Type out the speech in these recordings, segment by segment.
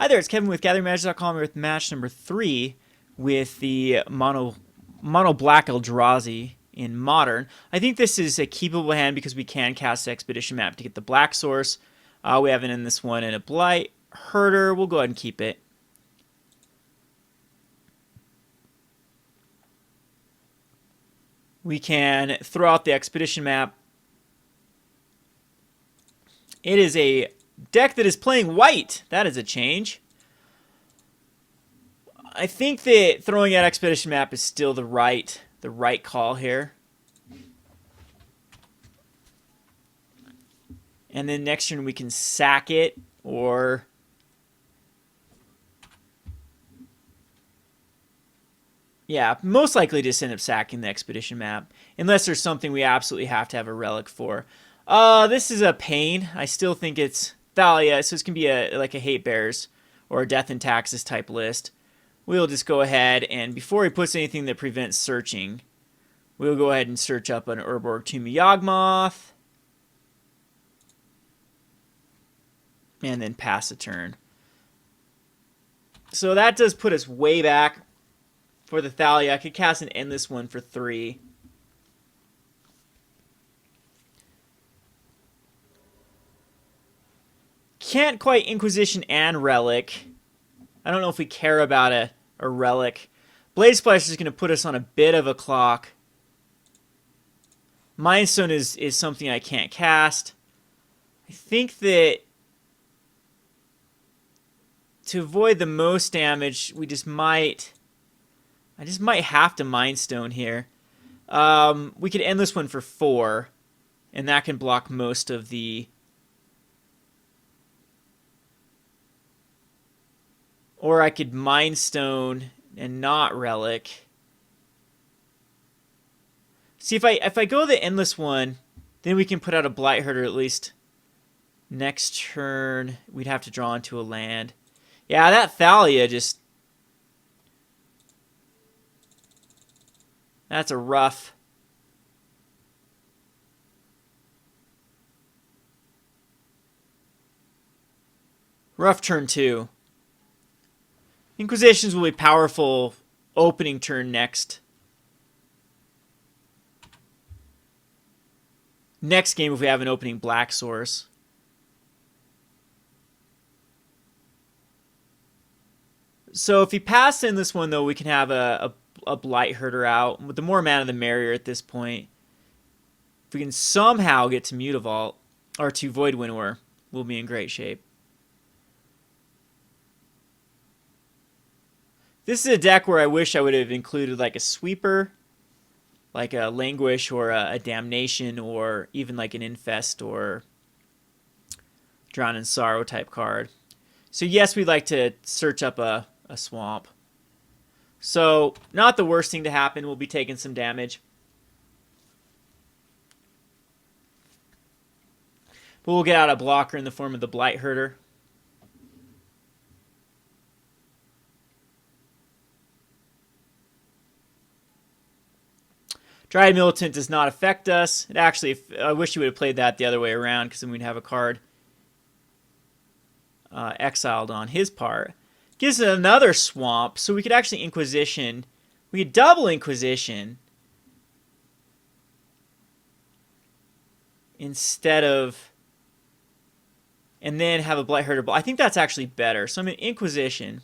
Hi there, it's Kevin with GatheringMagic.com with match number 3 with the mono black Eldrazi in Modern. I think this is a keepable hand because we can cast Expedition Map to get the black source. We have it in this one in a Blight Herder. We'll go ahead and keep it. We can throw out the Expedition Map. It is a deck that is playing white. That is a change. I think that throwing out Expedition Map is still the right call here. And then next turn we can sack it, or yeah, most likely just end up sacking the Expedition Map, unless there's something we absolutely have to have a relic for. This is a pain. I still think it's Thalia, so this can be like a Hate Bears or a Death and Taxes type list. We'll just go ahead and before he puts anything that prevents searching, we'll go ahead and search up an Urborg Tomb of Yawgmoth. And then pass a turn. So that does put us way back for the Thalia. I could cast an endless one for 3. Can't quite Inquisition and Relic. I don't know if we care about a Relic. Blade Splash is going to put us on a bit of a clock. Mind Stone is something I can't cast. I think that to avoid the most damage, I just might have to Mind Stone here. We could end this one for 4, and that can block most of the. Or I could Mind Stone and not Relic. See, if I go the endless one, then we can put out a Blight Herder at least. Next turn, we'd have to draw into a land. Yeah, that Thalia just. That's a rough. Rough turn 2. Inquisitions will be powerful opening turn next. Next game if we have an opening black source. So if he passes in this one, though, we can have a Blight Herder out. With the more mana, the merrier at this point. If we can somehow get to Mutavault, or to Void Winnower, we'll be in great shape. This is a deck where I wish I would have included like a Sweeper, like a Languish or a Damnation, or even like an Infest or Drown in Sorrow type card. So yes, we'd like to search up a swamp. So not the worst thing to happen. We'll be taking some damage. But we'll get out a blocker in the form of the Blight Herder. Dryad Militant does not affect us. It actually, I wish you would have played that the other way around, because then we'd have a card exiled on his part. Gives it another swamp, so we could actually Inquisition. We could double Inquisition instead of, and then have a Blight Herder. I think that's actually better. So I'm in Inquisition.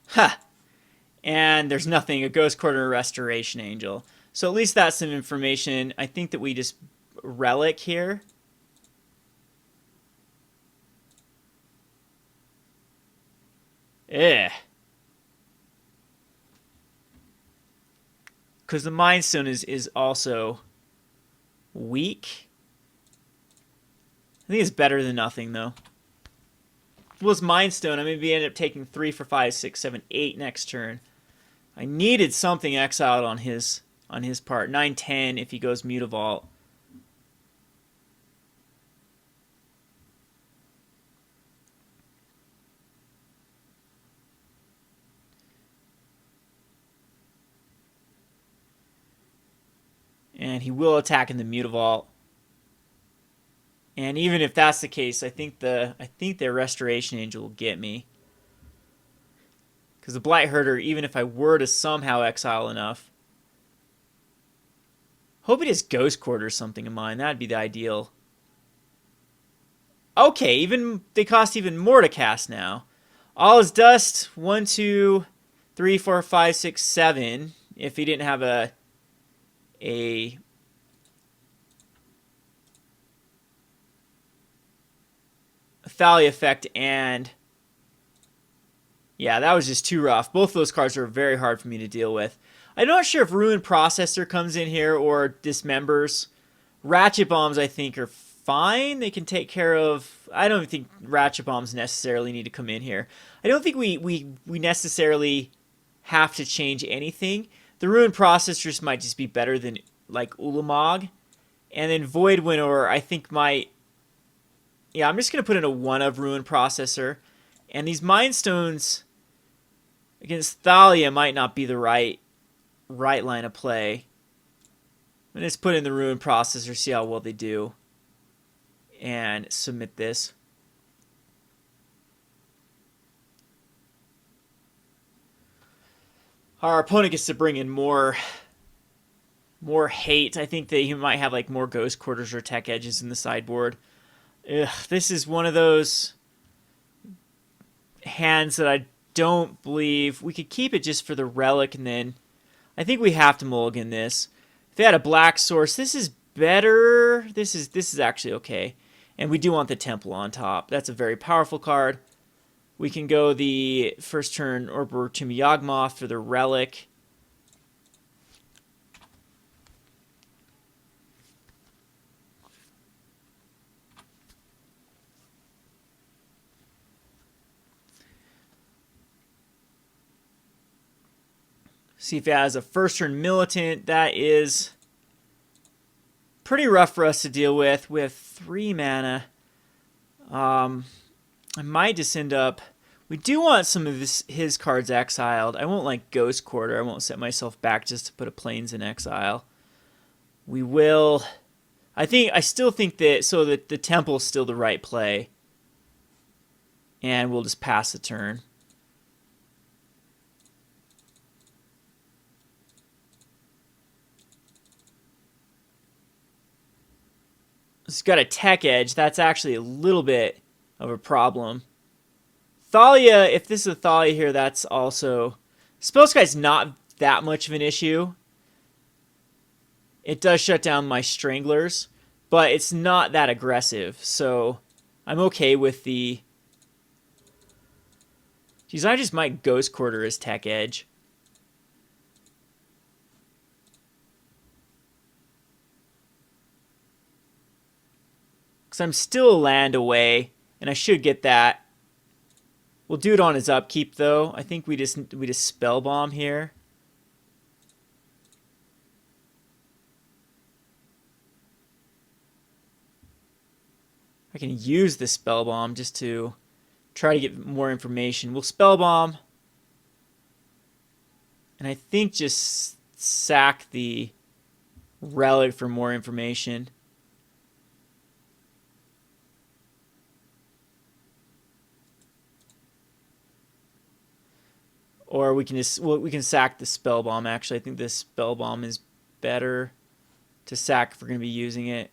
Ha! And there's nothing, a Ghost Quarter or Restoration Angel. So at least that's some information. I think that we just Relic here. Because the Mind Stone is also weak. I think it's better than nothing, though. If it was Mind Stone, I maybe end up taking 3 for 5, 6, 7, 8 next turn. I needed something exiled on his part. 9, 10 if he goes Mutavault. And he will attack in the Mutavault. And even if that's the case, I think the Restoration Angel will get me. Because the Blight Herder, even if I were to somehow exile enough, hope it is Ghost Quarter or something in mine. That'd be the ideal. Okay, even they cost even more to cast now. All is dust. 1, 2, 3, 4, 5, 6, 7. If he didn't have a Thalia effect, and yeah, that was just too rough. Both of those cards are very hard for me to deal with. I'm not sure if Ruin Processor comes in here or Dismembers. Ratchet Bombs, I think, are fine. They can take care of... I don't think Ratchet Bombs necessarily need to come in here. I don't think we necessarily have to change anything. The Ruin Processors might just be better than, like, Ulamog. And then Void Winnower, I think, might... Yeah, I'm just going to put in a 1 of Ruin Processor. And these Mind Stones against Thalia might not be the right line of play. I'm just put in the Ruin Processor, see how well they do. And submit this. Our opponent gets to bring in more hate. I think that he might have like more Ghost Quarters or Tech Edges in the sideboard. Ugh, this is one of those hands that I don't believe. We could keep it just for the Relic, and then I think we have to mulligan this. If they had a black source, this is better. This is actually okay. And we do want the Temple on top. That's a very powerful card. We can go the first turn Urborg to Yawgmoth for the Relic. See if it has a first turn Militant. That is pretty rough for us to deal with 3 mana. I might just end up... We do want some of his cards exiled. I won't like Ghost Quarter. I won't set myself back just to put a Plains in exile. We will... I still think that... So that the Temple's still the right play. And we'll just pass the turn. It's got a Tech Edge. That's actually a little bit of a problem. Thalia, if this is a Thalia here, that's also... Spellsky's not that much of an issue. It does shut down my Stranglers, but it's not that aggressive, so I'm okay with the... Geez, I just might Ghost Quarter as Tech Edge. Because I'm still a land away, and I should get that. We'll do it on his upkeep, though. I think we just Spellbomb here. I can use the Spellbomb just to try to get more information. We'll Spellbomb. And I think just sack the Relic for more information. Or we can just we can sack the Spellbomb. Actually, I think this Spellbomb is better to sack if we're going to be using it.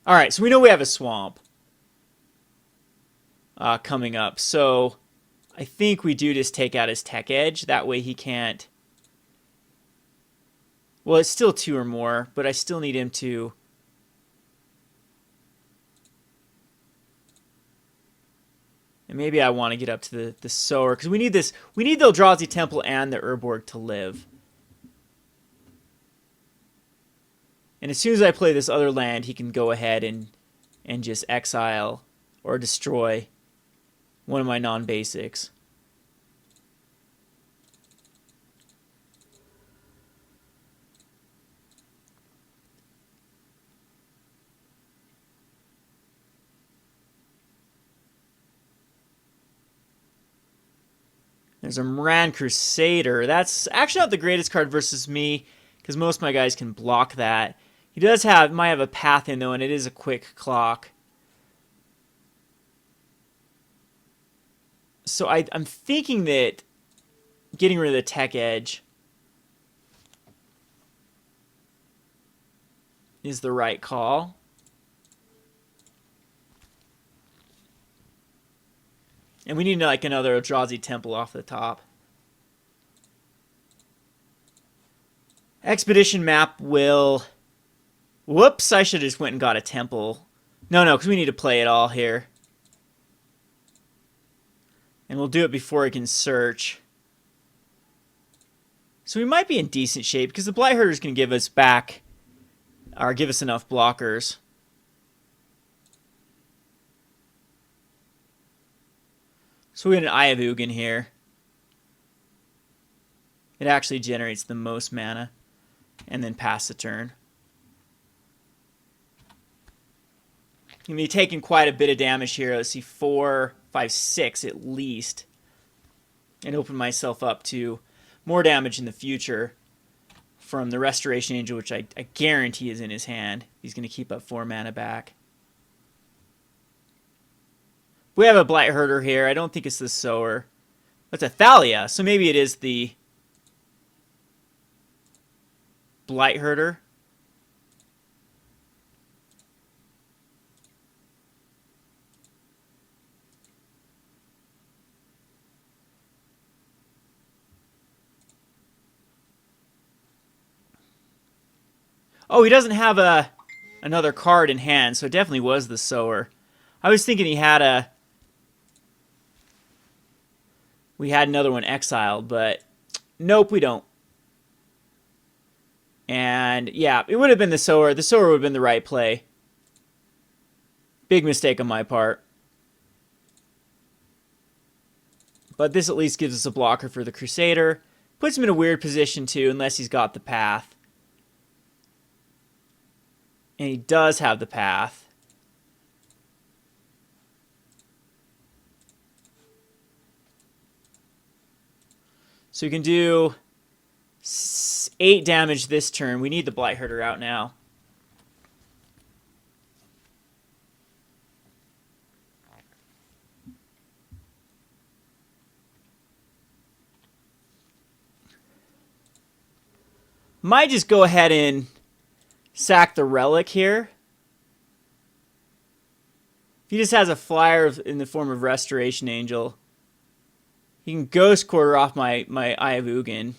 All right, so we know we have a swamp coming up. So I think we do just take out his Tech Edge. That way he can't... Well, it's still 2 or more, but I still need him to... And maybe I want to get up to the Sower, because we need this. We need the Eldrazi Temple and the Urborg to live. And as soon as I play this other land, he can go ahead and just exile or destroy one of my non-basics. There's a Moran Crusader. That's actually not the greatest card versus me, because most of my guys can block that. He might have a path in though, and it is a quick clock. So I'm thinking that getting rid of the tech edge is the right call. And we need like another Eldrazi Temple off the top. Expedition map will... Whoops, I should have just went and got a temple. No, because we need to play it all here. And we'll do it before I can search. So we might be in decent shape, because the Blight Herder is going to give us back, or give us enough blockers. So we get an Eye of Ugin here. It actually generates the most mana. And then pass the turn. I'm going to be taking quite a bit of damage here. Let's see, 4, 5, 6 at least. And open myself up to more damage in the future from the Restoration Angel, which I guarantee is in his hand. He's going to keep up 4 mana back. We have a Blight Herder here. I don't think it's the Sower. It's a Thalia, so maybe it is the Blight Herder. Oh, he doesn't have another card in hand, so it definitely was the Sower. I was thinking he had we had another one exiled, but nope, we don't. And yeah, it would have been the Sower. The Sower would have been the right play. Big mistake on my part. But this at least gives us a blocker for the Crusader. Puts him in a weird position too, unless he's got the path. And he does have the path. So we can do 8 damage this turn. We need the Blight Herder out now. Might just go ahead and sack the Relic here. If he just has a flyer in the form of Restoration Angel, he can Ghost Quarter off my Eye of Ugin.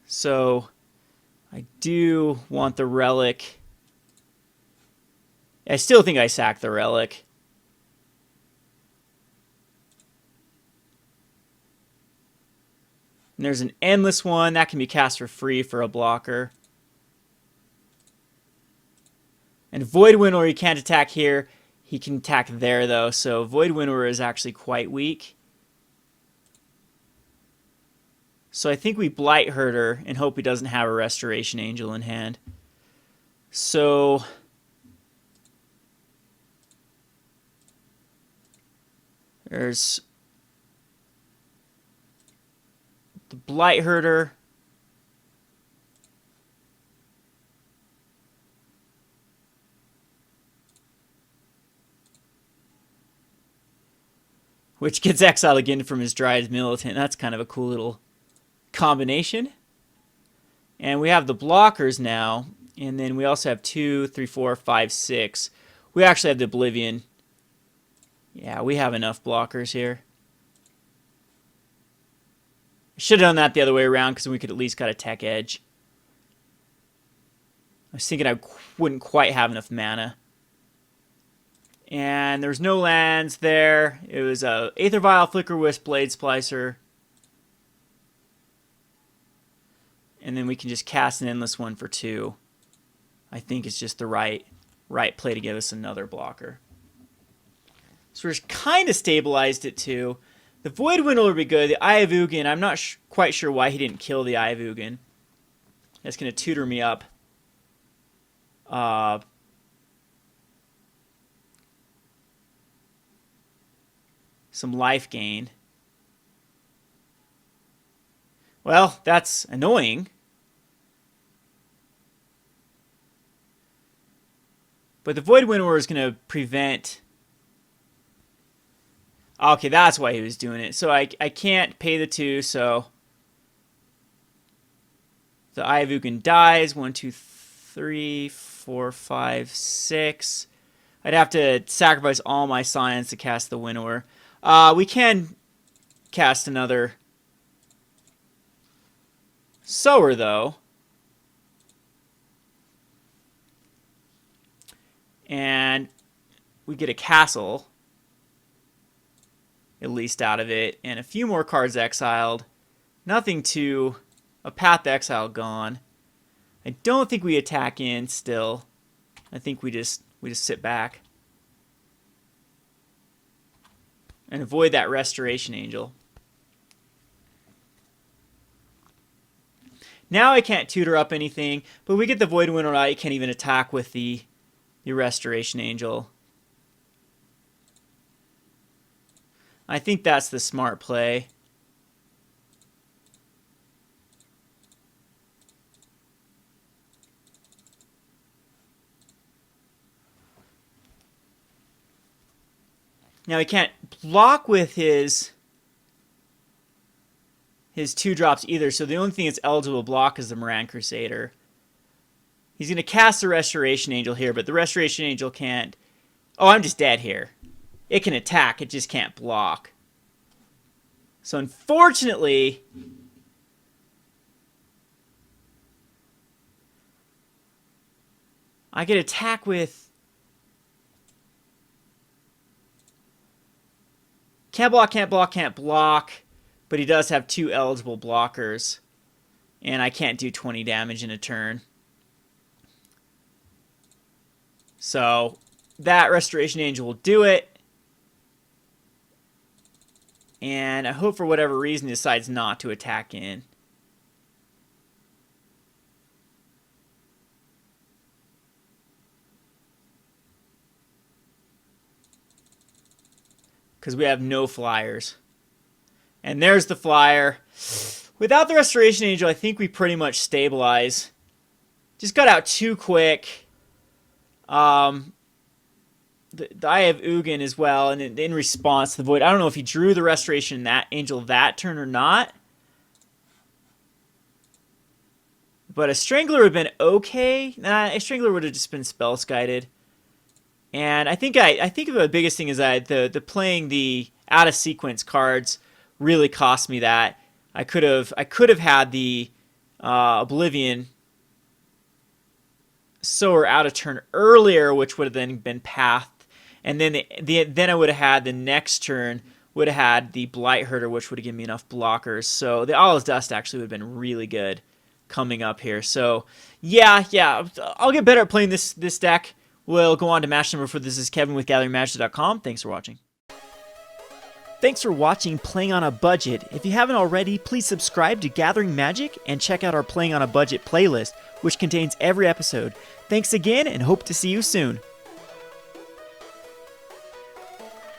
So I do want the Relic. I still think I sack the Relic. And there's an Endless one. That can be cast for free for a blocker. And Void Winnower, he can't attack here. He can attack there, though. So Void Winnower is actually quite weak. So I think we Blight Herder and hope he doesn't have a Restoration Angel in hand. So there's the Blight Herder. Which gets exiled again from his Dryad Militant. That's kind of a cool little combination. And we have the blockers now. And then we also have 2, 3, 4, 5, 6. We actually have the Oblivion. Yeah, we have enough blockers here. Should have done that the other way around because we could at least got a tech edge. I was thinking I wouldn't quite have enough mana. And there's no lands there. It was a Aether Vial, Flicker Wisp, Blade Splicer. And then we can just cast an Endless one for 2. I think it's just the right play to give us another blocker. So we're kind of stabilized it too. The Void Winnower would be good. The Eye of Ugin, I'm not quite sure why he didn't kill the Eye of Ugin. That's going to tutor me up. some life gain. Well, that's annoying. But the Void Winnower is going to prevent... Okay, that's why he was doing it. So I can't pay the 2, so... The Eye of Ugin dies. 1, 2, 3, 4, 5, 6. I'd have to sacrifice all my science to cast the Winnower. We can cast another Sower, though. And we get a castle, at least out of it, and a few more cards exiled. Nothing to... A Path to Exile gone. I don't think we attack in still. I think we just sit back. And avoid that Restoration Angel. Now I can't tutor up anything, but we get the Void Winnower out. You can't even attack with the Restoration Angel. I think that's the smart play. Now he can't block with his 2-drops either, so the only thing that's eligible to block is the Moran Crusader. He's going to cast the Restoration Angel here, but the Restoration Angel can't... Oh, I'm just dead here. It can attack, it just can't block. So unfortunately... I could attack with... Can't block, can't block, can't block. But he does have 2 eligible blockers. And I can't do 20 damage in a turn. So that Restoration Angel will do it. And I hope for whatever reason he decides not to attack in. Because we have no flyers. And there's the flyer. Without the Restoration Angel, I think we pretty much stabilize. Just got out too quick. The Eye of Ugin as well, and in response to the Void. I don't know if he drew the Restoration Angel that turn or not. But a Strangler would have been okay. Nah, a Strangler would have just been spell guided. And I think the biggest thing is that the playing the out of sequence cards really cost me that. I could have had the Oblivion Sower out of turn earlier, which would have then been pathed, and then then I would have had the next turn would have had the Blight Herder, which would have given me enough blockers. So the All is Dust actually would have been really good coming up here. So yeah, I'll get better at playing this deck. We'll go on to match number 4. This is Kevin with GatheringMagic.com. Thanks for watching. Thanks for watching Playing on a Budget. If you haven't already, please subscribe to Gathering Magic and check out our Playing on a Budget playlist, which contains every episode. Thanks again, and hope to see you soon.